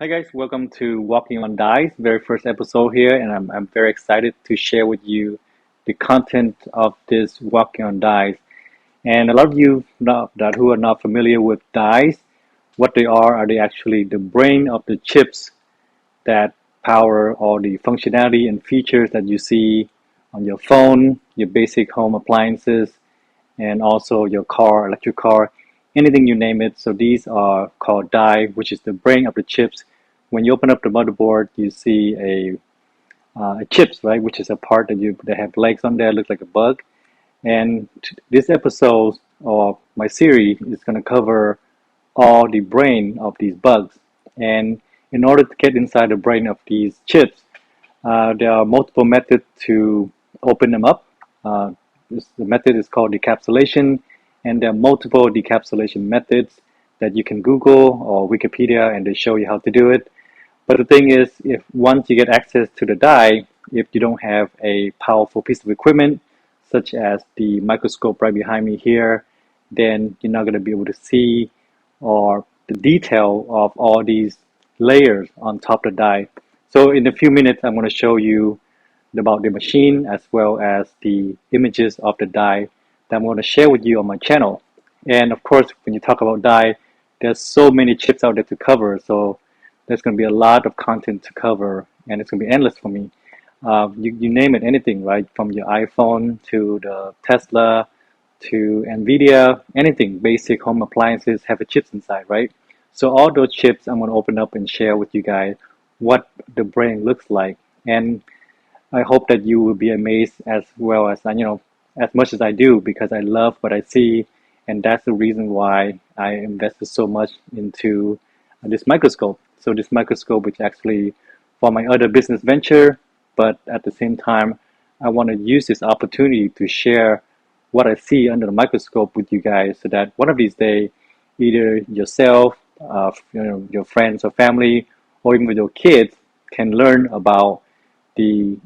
Hi guys, welcome to Walking on Dice, very first episode here, and I'm very excited to share with you the content of this Walking on Dice. And a lot of you that who are not familiar with dice, what they are they actually the brain of the chips that power all the functionality and features that you see on your phone, your basic home appliances, and also your car, electric car, anything you name it. So these are called die, which is the brain of the chips. When you open up the motherboard, you see a chips, right, which is a part that have legs on there, looks like a bug. And this episode or my series is going to cover all the brain of these bugs. And in order to get inside the brain of these chips, there are multiple methods to open them up. Uh, the method is called decapsulation, and there are multiple decapsulation methods that you can Google or Wikipedia, and they show you how to do it. But the thing is, if once you get access to the die, if you don't have a powerful piece of equipment, such as the microscope right behind me here, then you're not going to be able to see or the detail of all these layers on top of the die. So in a few minutes, I'm going to show you about the machine as well as the images of the die that I'm going to share with you on my channel. And of course, when you talk about die, there's so many chips out there to cover. So there's going to be a lot of content to cover, and it's going to be endless for me. You name it, anything, right? From your iPhone to the Tesla to NVIDIA, anything, basic home appliances have a chips inside, right? So all those chips I'm going to open up and share with you guys what the brain looks like. And I hope that you will be amazed as well as, as much as I do because I love what I see. And that's the reason why I invested so much into this microscope. So this microscope is actually for my other business venture, but at the same time, I want to use this opportunity to share what I see under the microscope with you guys so that one of these days, either yourself, your friends or family, or even with your kids can learn about the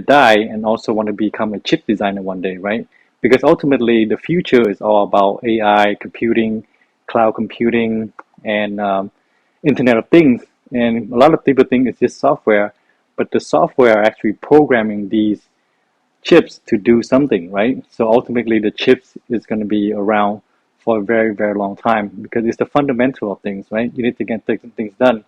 die and also want to become a chip designer one day, right? Because ultimately the future is all about AI, computing, cloud computing, and Internet of Things. And a lot of people think it's just software, but the software are actually programming these chips to do something, right? So ultimately the chips is going to be around for a very, very long time because it's the fundamental of things, right? You need to get things done.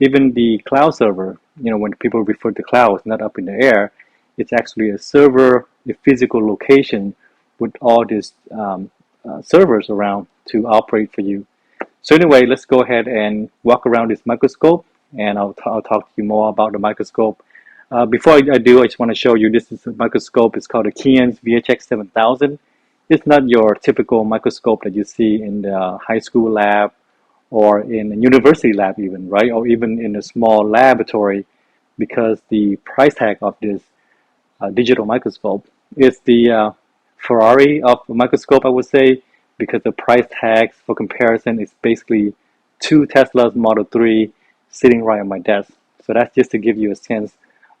Even the cloud server, when people refer to cloud, it's not up in the air. It's actually a server, a physical location with all these servers around to operate for you. So anyway, let's go ahead and walk around this microscope, and I'll talk to you more about the microscope. Before I do, I just want to show you this is a microscope. It's called a Keyence VHX 7000. It's not your typical microscope that you see in the high school lab or in a university lab even, right? Or even in a small laboratory because the price tag of this digital microscope is the Ferrari of the microscope, I would say, because the price tags for comparison is basically two Tesla's Model 3 sitting right on my desk. So that's just to give you a sense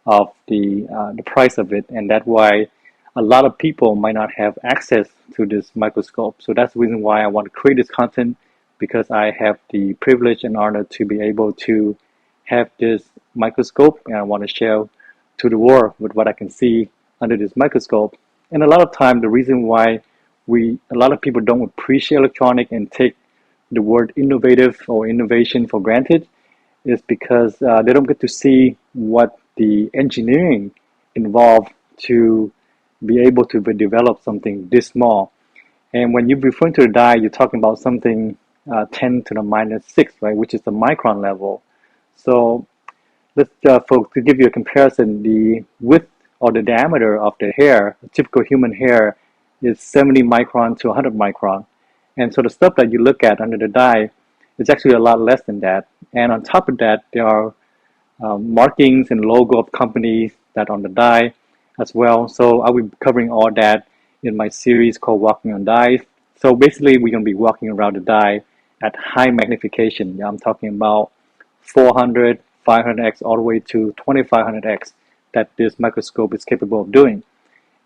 of the price of it, and that's why a lot of people might not have access to this microscope. So that's the reason why I want to create this content because I have the privilege and honor to be able to have this microscope, and I want to share to the world with what I can see under this microscope. And a lot of time, the reason why a lot of people don't appreciate electronic and take the word innovative or innovation for granted is because they don't get to see what the engineering involved to be able to develop something this small. And when you're referring to the die, you're talking about something 10 to the minus 6, right, which is the micron level. So let's to give you a comparison, the width or the diameter of the hair, a typical human hair, is 70 micron to 100 micron. And so the stuff that you look at under the die is actually a lot less than that. And on top of that, there are markings and logo of companies that on the die as well. So I will be covering all that in my series called Walking on Dice. So basically, we're going to be walking around the die at high magnification. I'm talking about 400, 500x all the way to 2500x that this microscope is capable of doing.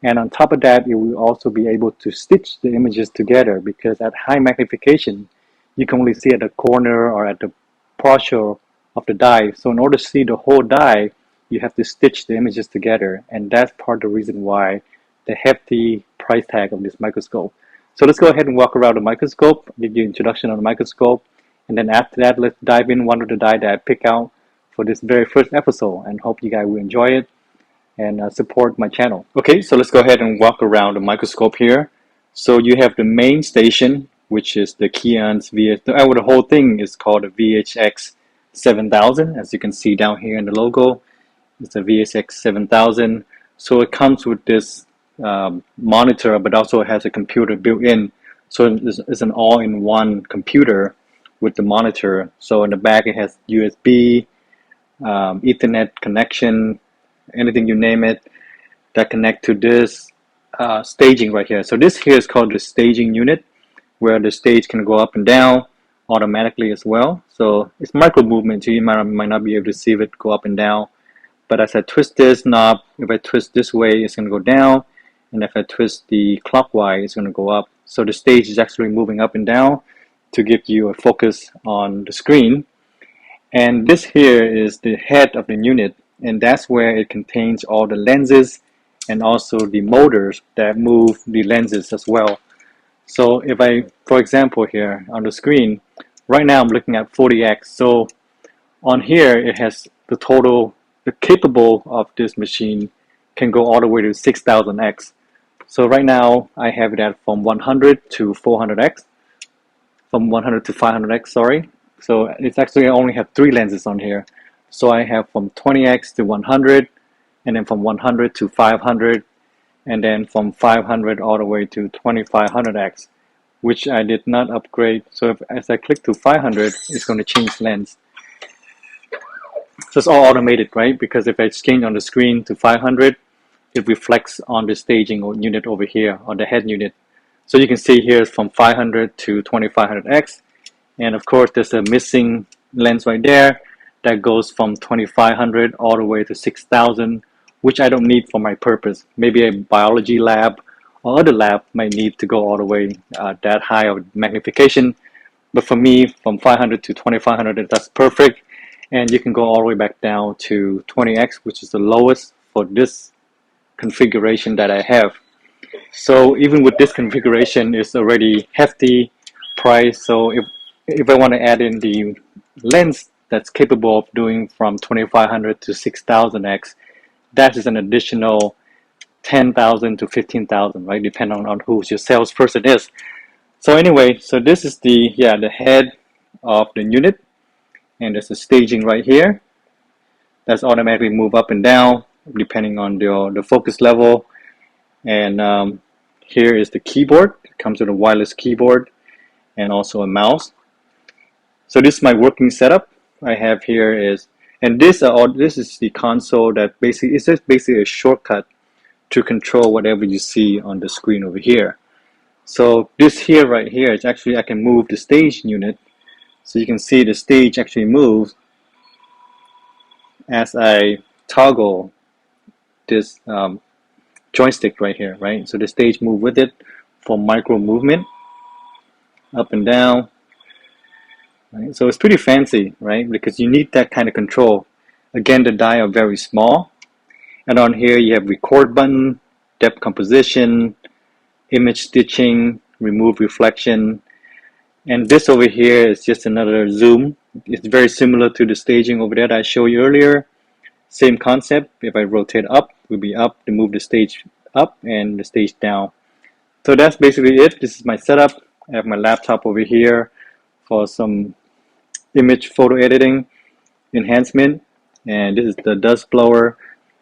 And on top of that, it will also be able to stitch the images together because at high magnification, you can only see at the corner or at the partial of the die. So in order to see the whole die, you have to stitch the images together, and that's part of the reason why the hefty price tag of this microscope. So let's go ahead and walk around the microscope, give you an introduction on the microscope, and then after that, let's dive in one of the die that I pick out for this very first episode, and hope you guys will enjoy it and support my channel. Okay, so let's go ahead and walk around the microscope here. So you have the main station, which is the Keon's VH. The whole thing is called the VHX 7000, as you can see down here in the logo. It's a VHX 7000. So it comes with this monitor, but also has a computer built in. So it's an all-in-one computer with the monitor. So in the back it has USB, Ethernet connection, anything you name it, that connect to this staging right here. So this here is called the staging unit, where the stage can go up and down automatically as well. So it's micro movement, so you might not be able to see it go up and down. But as I twist this knob, if I twist this way, it's going to go down. And if I twist the clockwise, it's going to go up. So the stage is actually moving up and down to give you a focus on the screen. And this here is the head of the unit, and that's where it contains all the lenses and also the motors that move the lenses as well. So if I, for example, here on the screen, right now I'm looking at 40x. So on here it has the total, the capable of this machine can go all the way to 6000x. So right now I have it at from 100 to 400x, from 100 to 500x, sorry. So it's actually, I only have 3 lenses on here. So I have from 20x to 100, and then from 100 to 500, and then from 500 all the way to 2500x, which I did not upgrade. So as I click to 500, it's going to change lens. So it's all automated, right? Because if I change on the screen to 500, it reflects on the staging unit over here, on the head unit. So you can see here it's from 500 to 2500x. And of course, there's a missing lens right there that goes from 2500 all the way to 6000, which I don't need for my purpose. Maybe a biology lab or other lab might need to go all the way that high of magnification. But for me, from 500 to 2500, that's perfect. And you can go all the way back down to 20x, which is the lowest for this configuration that I have. So even with this configuration, it's already hefty price. So if I want to add in the lens that's capable of doing from 2500 to 6000x, that is an additional 10,000 to 15,000, right? Depending on who your salesperson is. So anyway, so this is the head of the unit, and there's a staging right here that's automatically move up and down depending on the focus level. And here is the keyboard. It comes with a wireless keyboard and also a mouse. So this is my working setup. I have here is, and this is the console that basically, it's just basically a shortcut to control whatever you see on the screen over here. So this here right here is actually, I can move the stage unit. So you can see the stage actually moves as I toggle this joystick right here, right? So the stage move with it for micro movement, up and down. Right? So it's pretty fancy, right? Because you need that kind of control. Again, the die are very small. And on here you have record button, depth composition, image stitching, remove reflection. And this over here is just another zoom. It's very similar to the staging over there that I showed you earlier. Same concept. If I rotate up, it will be up to move the stage up and the stage down. So that's basically it. This is my setup. I have my laptop over here for some image photo editing enhancement, and this is the dust blower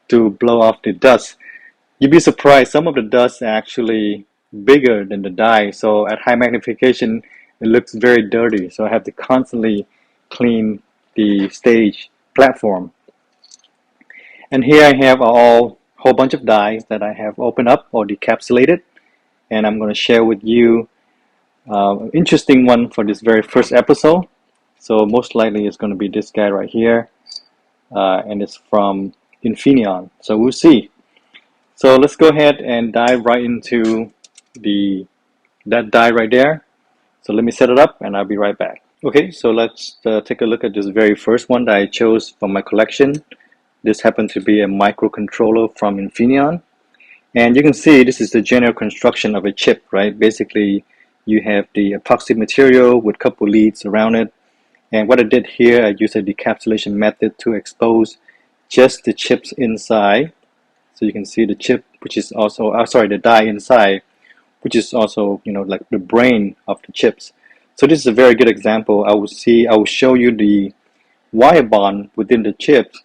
to blow off the dust. You'd be surprised, some of the dust are actually bigger than the die, so at high magnification it looks very dirty, so I have to constantly clean the stage platform. And here I have a whole bunch of dies that I have opened up or decapsulated, and I'm going to share with you an interesting one for this very first episode. So most likely it's going to be this guy right here, and it's from Infineon. So we'll see. So let's go ahead and dive right into that die right there. So let me set it up and I'll be right back. Okay, so let's take a look at this very first one that I chose from my collection. This happened to be a microcontroller from Infineon. And you can see this is the general construction of a chip, right? Basically, you have the epoxy material with a couple leads around it. And what I did here, I used a decapsulation method to expose just the chips inside. So you can see the chip, which is also, the die inside, which is also, like the brain of the chips. So this is a very good example. I will show you the wire bond within the chips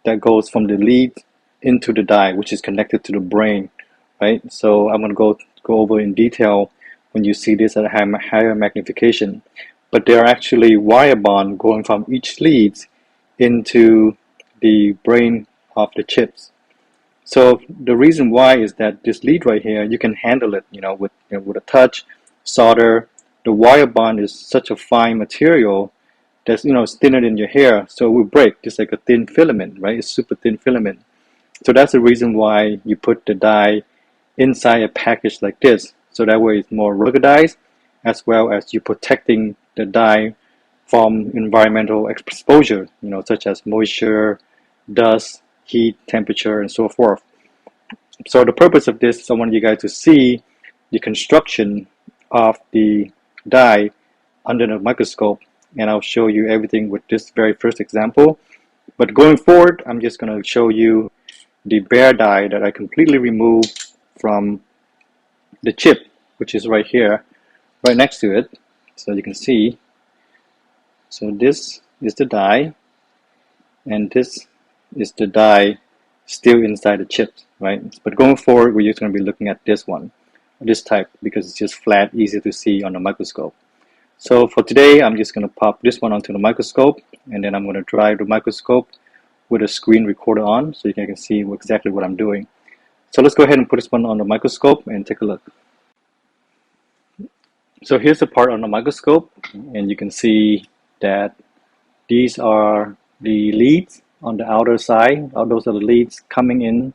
that goes from the lead into the die, which is connected to the brain, right? So I'm going to go over in detail when you see this at a higher magnification. But there are actually wire bond going from each lead into the brain of the chips. So the reason why is that this lead right here, you can handle it, with a touch, solder. The wire bond is such a fine material that's, it's thinner than your hair, so it will break just like a thin filament, right? It's super thin filament. So that's the reason why you put the die inside a package like this. So that way it's more ruggedized, as well as you protecting the die from environmental exposure, such as moisture, dust, heat, temperature, and so forth. So the purpose of this is I want you guys to see the construction of the die under the microscope, and I'll show you everything with this very first example. But going forward, I'm just going to show you the bare die that I completely removed from the chip, which is right here, right next to it. So you can see, so this is the die, and this is the die still inside the chip, right? But going forward, we're just going to be looking at this one, this type, because it's just flat, easy to see on the microscope. So for today, I'm just going to pop this one onto the microscope, and then I'm going to drive the microscope with a screen recorder on so you can see exactly what I'm doing. So let's go ahead and put this one on the microscope and take a look. So here's the part on the microscope, and you can see that these are the leads on the outer side. Those are the leads coming in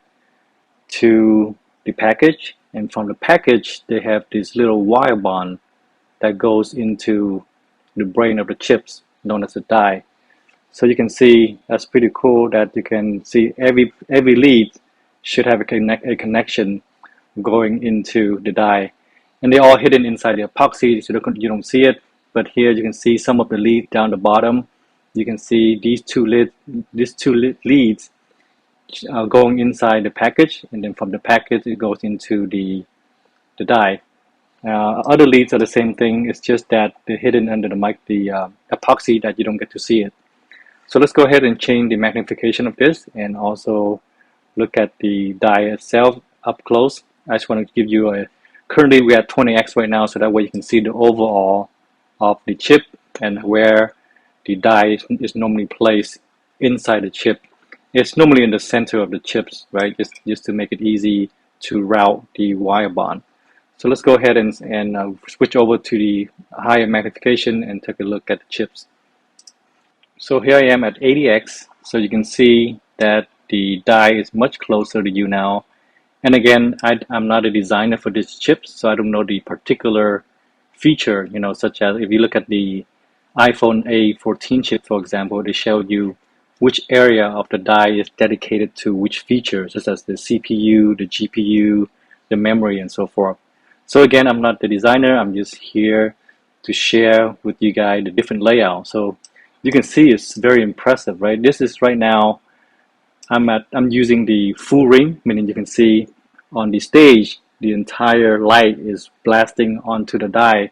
to the package, and from the package they have this little wire bond that goes into the brain of the chips known as the die. So you can see that's pretty cool that you can see every lead should have a connection going into the die, and they're all hidden inside the epoxy, so you don't see it. But here you can see some of the leads down the bottom. You can see these two leads going inside the package, and then from the package it goes into the die. Other leads are the same thing. It's just that they're hidden under the epoxy that you don't get to see it. So let's go ahead and change the magnification of this and also look at the die itself up close. I just want to give you currently we're at 20x right now, so that way you can see the overall of the chip and where the die is normally placed inside the chip. It's normally in the center of the chips, right? Just to make it easy to route the wire bond. So let's go ahead and switch over to the higher magnification and take a look at the chips. So here I am at 80x, so you can see that the die is much closer to you now. And again, I'm not a designer for this chip, so I don't know the particular feature, such as if you look at the iPhone A14 chip, for example, they show you which area of the die is dedicated to which features, such as the CPU, the GPU, the memory, and so forth. So again, I'm not the designer, I'm just here to share with you guys the different layouts. So you can see it's very impressive, right? This is right now, I'm using the full ring, meaning you can see on the stage, the entire light is blasting onto the die.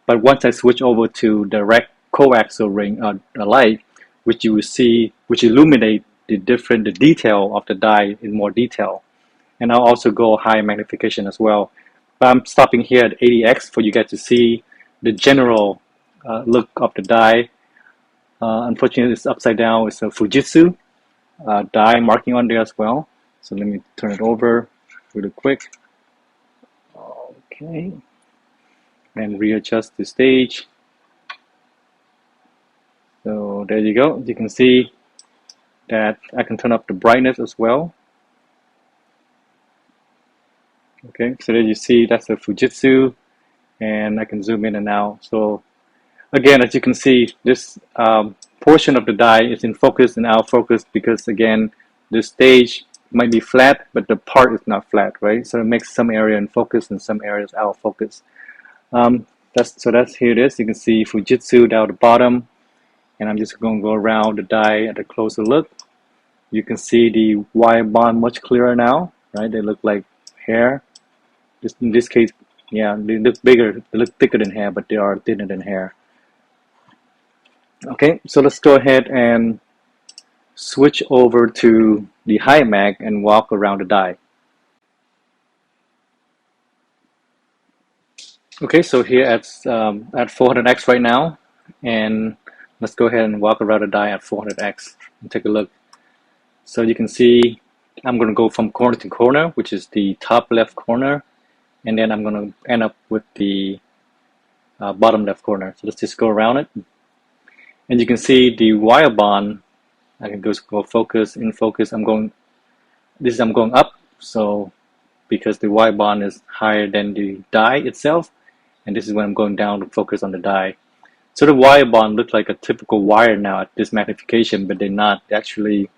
But once I switch over to direct coaxial ring light, which you will see, which illuminate the detail of the die in more detail. And I'll also go high magnification as well. But I'm stopping here at 80x for you guys to see the general look of the die. Unfortunately, it's upside down. It's a Fujitsu die marking on there as well. So let me turn it over really quick. Okay. And readjust the stage. So there you go. You can see that I can turn up the brightness as well. Okay, so there you see that's a Fujitsu, and I can zoom in and out. So Again, as you can see, this portion of the die is in focus and out of focus because, again, the stage might be flat, but the part is not flat, right? So it makes some area in focus and some areas out of focus. That's here it is. You can see Fujitsu down at the bottom, and I'm just going to go around the die at a closer look. You can see the wire bond much clearer now, right? They look like hair. In this case, yeah, they look bigger, they look thicker than hair, but they are thinner than hair. Okay, so let's go ahead and switch over to the high mag and walk around the die. Okay, so here at 400x right now, and let's go ahead and walk around the die at 400x and take a look. So you can see I'm going to go from corner to corner, which is the top left corner, and then I'm going to end up with the bottom left corner. So let's just go around it. And you can see the wire bond. I can go focus, in focus. I'm going up, so because the wire bond is higher than the die itself, and this is when I'm going down to focus on the die. So the wire bond looks like a typical wire now at this magnification, but they're not. They're actually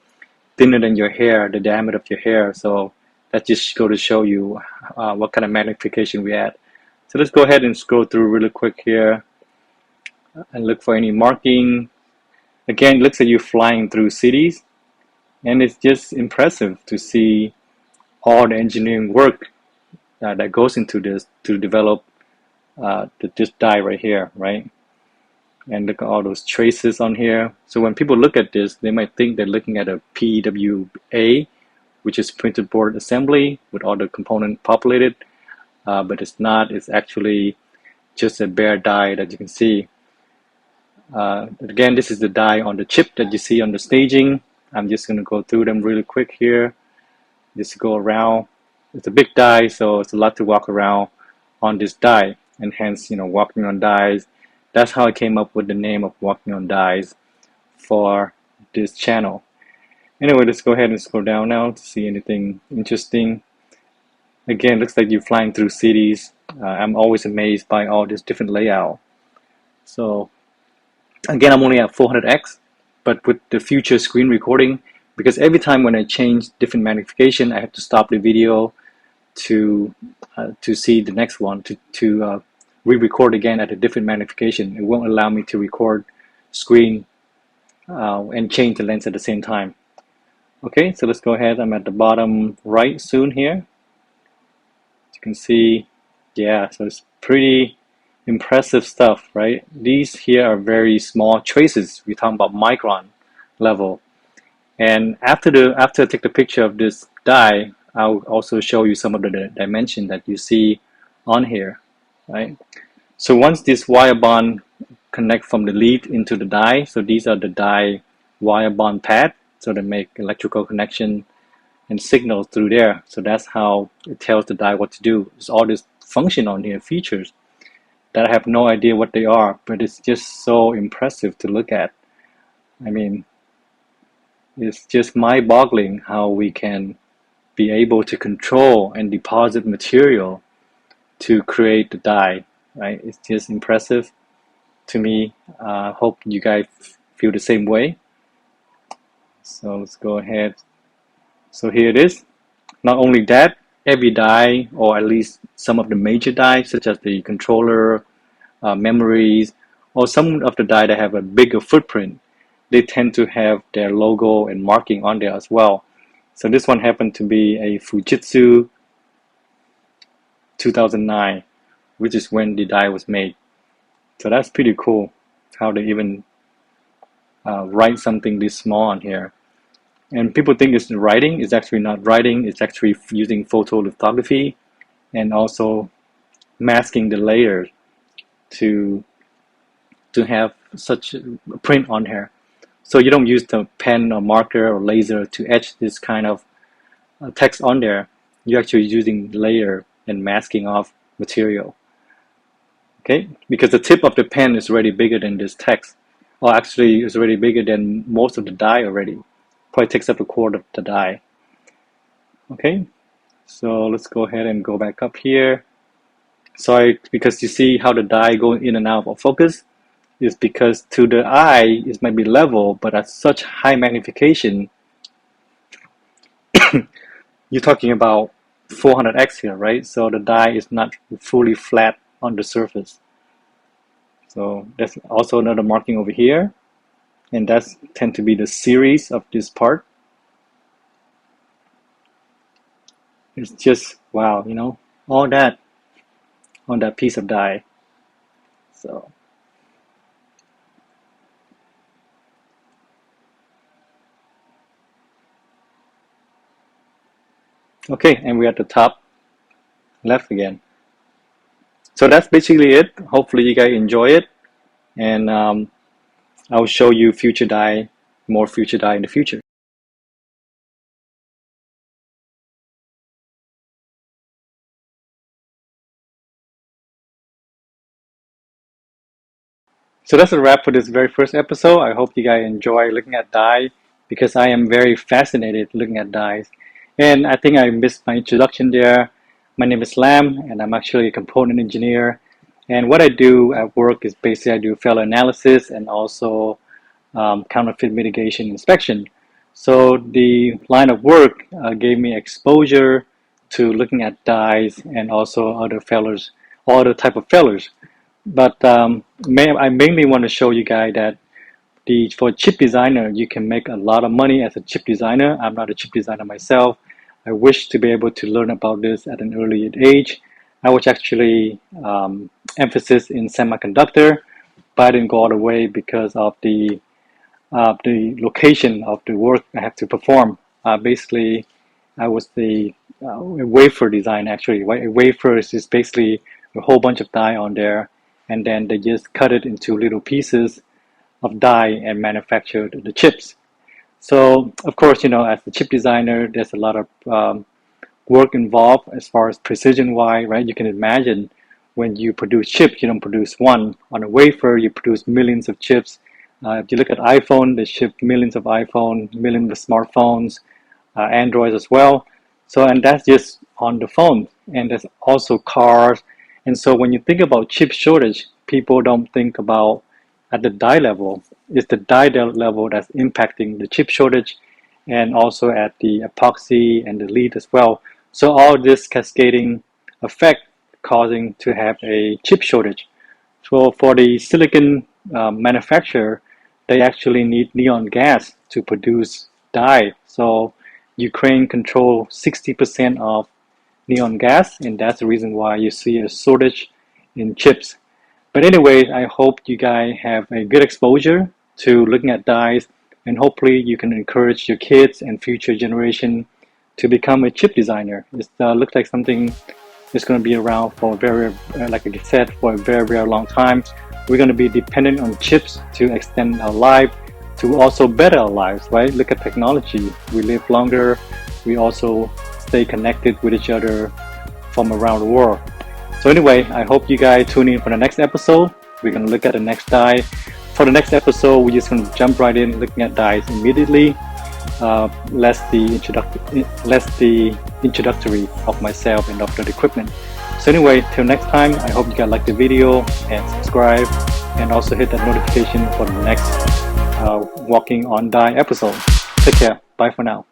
thinner than your hair, the diameter of your hair. So that just go to show you what kind of magnification we had. So let's go ahead and scroll through really quick here and look for any marking. Again, it looks like you're flying through cities, and it's just impressive to see all the engineering work that goes into this to develop this die right here, right? And look at all those traces on here. So when people look at this, they might think they're looking at a PWA, which is printed board assembly with all the components populated, but it's not. It's actually just a bare die that you can see. Again, this is the die on the chip that you see on the staging. I'm just going to go through them really quick here. Just go around. It's a big die, so it's a lot to walk around on this die, and hence, walking on dies. That's how I came up with the name of walking on dies for this channel. Anyway, let's go ahead and scroll down now to see anything interesting. Again, looks like you're flying through cities. I'm always amazed by all this different layout. So again, I'm only at 400x, but with the future screen recording, because every time when I change different magnification, I have to stop the video to see the next one, to re-record again at a different magnification. It won't allow me to record screen and change the lens at the same time. Okay, so let's go ahead. I'm at the bottom right soon here. You can see, yeah, so it's pretty impressive stuff, right? These here are very small traces. We're talking about micron level. And after I take the picture of this die, I'll also show you some of the dimension that you see on here, right? So once this wire bond connect from the lead into the die, so these are the die wire bond pad, so they make electrical connection and signals through there. So that's how it tells the die what to do. There's all this function on here, features that I have no idea what they are, but it's just so impressive to look at. I mean, it's just mind-boggling how we can be able to control and deposit material to create the die, right? It's just impressive to me. Hope you guys feel the same way. So let's go ahead. So here it is. Not only that, every die, or at least some of the major die, such as the controller, memories, or some of the die that have a bigger footprint, they tend to have their logo and marking on there as well. So this one happened to be a Fujitsu 2009, which is when the die was made. So that's pretty cool how they even write something this small on here. And people think it's writing. It's actually not writing. It's actually using photolithography and also masking the layers to have such a print on here. So you don't use the pen or marker or laser to etch this kind of text on there. You're actually using layer and masking off material. Okay, because the tip of the pen is already bigger than this text, or actually it's already bigger than most of the die already. Probably takes up a quarter of the die. Okay, so let's go ahead and go back up here. Sorry, because you see how the die going in and out of focus. is because to the eye it might be level, but at such high magnification, you're talking about 400x here, right? So the die is not fully flat on the surface. So that's also another marking over here, and that's tend to be the series of this part. It's just wow, all that on that piece of die. So okay, and we're at the top left again. So that's basically it. Hopefully you guys enjoy it, and I'll show you more future die in the future. So that's a wrap for this very first episode. I hope you guys enjoy looking at die because I am very fascinated looking at dies. And I think I missed my introduction there. My name is Lam, and I'm actually a component engineer. And what I do at work is basically I do failure analysis and also counterfeit mitigation inspection. So the line of work gave me exposure to looking at dies and also other failures, all other type of failures. But I mainly want to show you guys that for chip designer, you can make a lot of money as a chip designer. I'm not a chip designer myself. I wish to be able to learn about this at an early age. I was actually emphasis in semiconductor, but I didn't go all the way because of the location of the work I have to perform. Basically, I was the wafer design actually. A wafer is just basically a whole bunch of die on there, and then they just cut it into little pieces of die and manufacture the chips. So of course, as a chip designer, there's a lot of work involved as far as precision wise, right? You can imagine when you produce chips, you don't produce one on a wafer, you produce millions of chips. If you look at iPhone, they ship millions of iPhone, millions of smartphones, Androids as well. So, and that's just on the phone, and there's also cars. And so when you think about chip shortage, people don't think about at the die level. It's the die level that's impacting the chip shortage, and also at the epoxy and the lead as well. So all this cascading effect causing to have a chip shortage. So for the silicon manufacturer, they actually need neon gas to produce die. So Ukraine control 60% of neon gas, and that's the reason why you see a shortage in chips. But anyway, I hope you guys have a good exposure to looking at dies, and hopefully you can encourage your kids and future generation to become a chip designer. It looks like something that's going to be around for like I said, for a very, very long time. We're going to be dependent on chips to extend our life, to also better our lives, right? Look at technology. We live longer. We also stay connected with each other from around the world. So anyway, I hope you guys tune in for the next episode. We're going to look at the next die. For the next episode, we're just going to jump right in looking at dies immediately. Less the introductory of myself and of the equipment. So anyway, till next time, I hope you guys like the video and subscribe, and also hit that notification for the next Walking on Die episode. Take care. Bye for now.